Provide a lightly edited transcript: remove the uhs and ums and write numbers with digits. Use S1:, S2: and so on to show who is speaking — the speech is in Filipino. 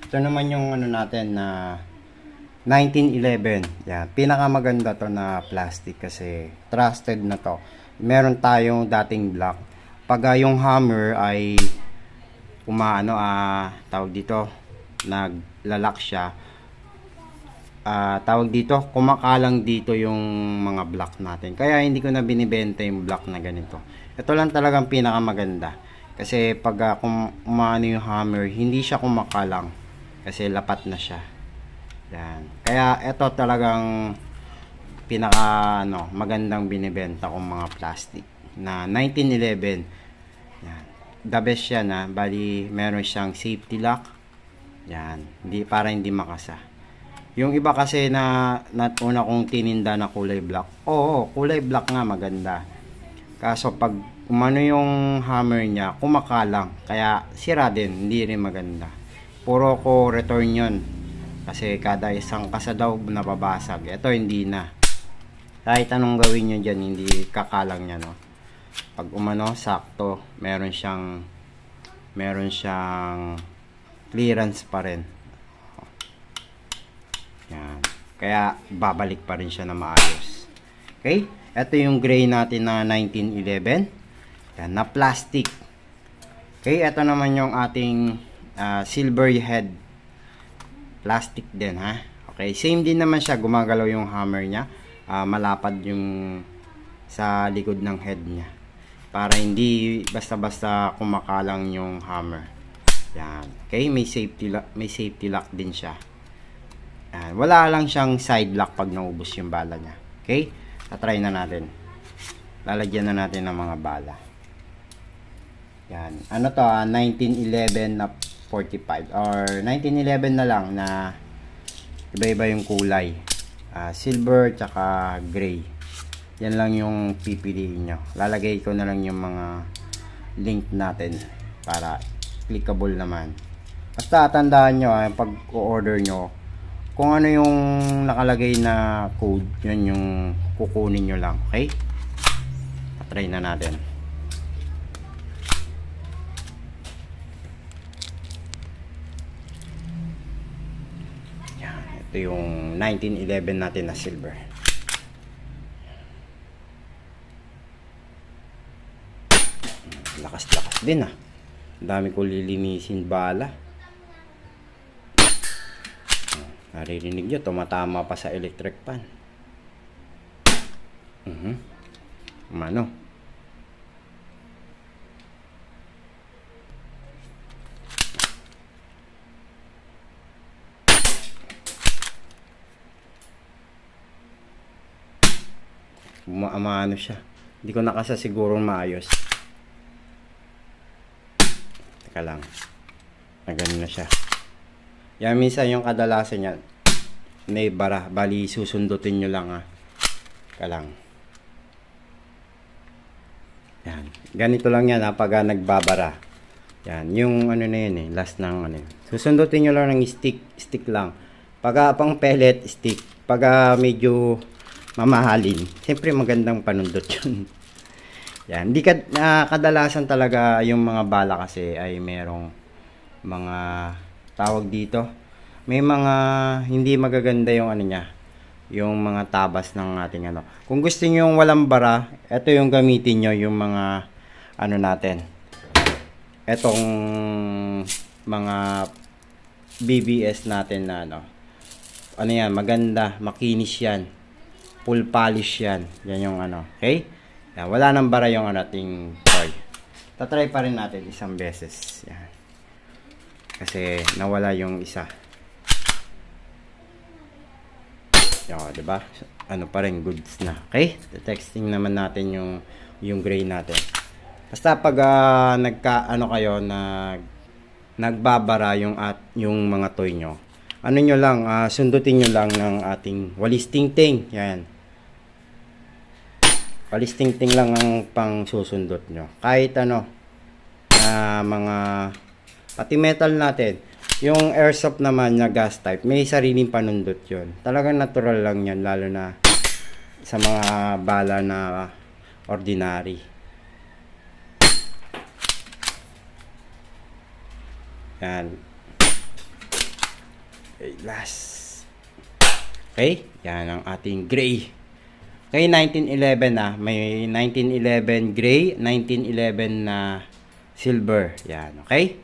S1: Ito naman yung ano natin na 1911. Yan, pinakamaganda to na plastic kasi trusted na to. Meron tayong dating black. Pag yung hammer ay umaano tawag dito, naglalak siya. Tawag dito, kumakalang dito yung mga block natin. Kaya hindi ko na binibenta yung block na ganito. Ito lang talagang pinakamaganda. Kasi pag umano yung hammer, hindi siya kumakalang. Kasi lapat na siya. Yan. Kaya ito talagang pinaka magandang binibenta kong mga plastic na 1911. Yan. The best yan bali meron siyang safety lock. Yan. Para hindi makasa. Yung iba kasi na una kong tininda na kulay black. Oo, kulay black nga maganda. Kaso pag umano yung hammer niya, kumakalang. Kaya sira din, hindi rin maganda. Puro ko return yun. Kasi kada isang kasa daw nababasag. Ito hindi na. Kahit anong gawin nyo dyan, hindi kakalang niya, no? Pag umano, sakto, meron siyang clearance pa rin. Yan. Kaya babalik pa rin siya na maayos. Okay? Ito yung gray natin na 1911. Yan, na plastic. Okay, ito naman yung ating silver head. Plastic din, ha? Okay, same din naman siya. Gumagalaw yung hammer niya. Malapad yung sa likod ng head niya. Para hindi basta-basta kumakalang yung hammer. Yan. Okay, may safety lock din siya. Yan. Wala lang siyang side lock pag naubos yung bala niya. Okay? Tatry na natin. Lalagyan na natin ng mga bala. Yan. Ano to? 1911 na 45 or 1911 na lang na iba-iba yung kulay. Silver tsaka gray. Yan lang yung pipiliin nyo. Lalagay ko na lang yung mga link natin para clickable naman. Basta tandaan nyo pag order nyo, kung ano yung nakalagay na code, yun yung kukunin nyo lang. Okay? Try na natin. Yan. Ito yung 1911 natin na silver. Lakas-lakas din dami ko lilinisin bala. Naririnig nyo, tumatama pa sa electric pan. Umano. Umano siya. Hindi ko nakasa sigurong maayos. Teka lang. Nagano na siya. Yan, minsan yung kadalasan yan may bara, bali susundutin nyo lang Teka lang. Yan, ganito lang yan pag nagbabara. Yan, yung ano na yun last ng ano. Susundutin nyo lang ng stick lang. Pag pang pellet, stick. Pag medyo mamahalin, siyempre magandang panundot yun. Yan, di kadalasan talaga yung mga bala kasi ay merong mga tawag dito, may mga hindi magaganda yung ano niya, yung mga tabas ng ating ano. Kung gusto niyo yung walang bara, ito yung gamitin nyo, yung mga ano natin, etong mga BBS natin na ano yan, maganda, makinis yan, full polish yan, yan yung ano. Okay, yan, wala nang bara yung ating toy. Tatry pa rin natin isang beses. Yan, kasi nawala yung isa. Yo, diba? Ano pa rin, goods na. Okay? Texting naman natin yung gray natin. Basta pag kayo nagbabara yung mga toy nyo. Ano nyo lang, sundutin nyo lang ng ating walis ting-ting. Yan. Walis ting-ting lang ang pang susundot nyo. Kahit mga pati metal natin. Yung airsoft naman na gas type, may sariling panundot yun. Talagang natural lang yan, lalo na sa mga bala na ordinary. Yan. Okay, last. Okay, yan ang ating gray. Okay, 1911 na. May 1911 gray, 1911 na silver. Yan, okay?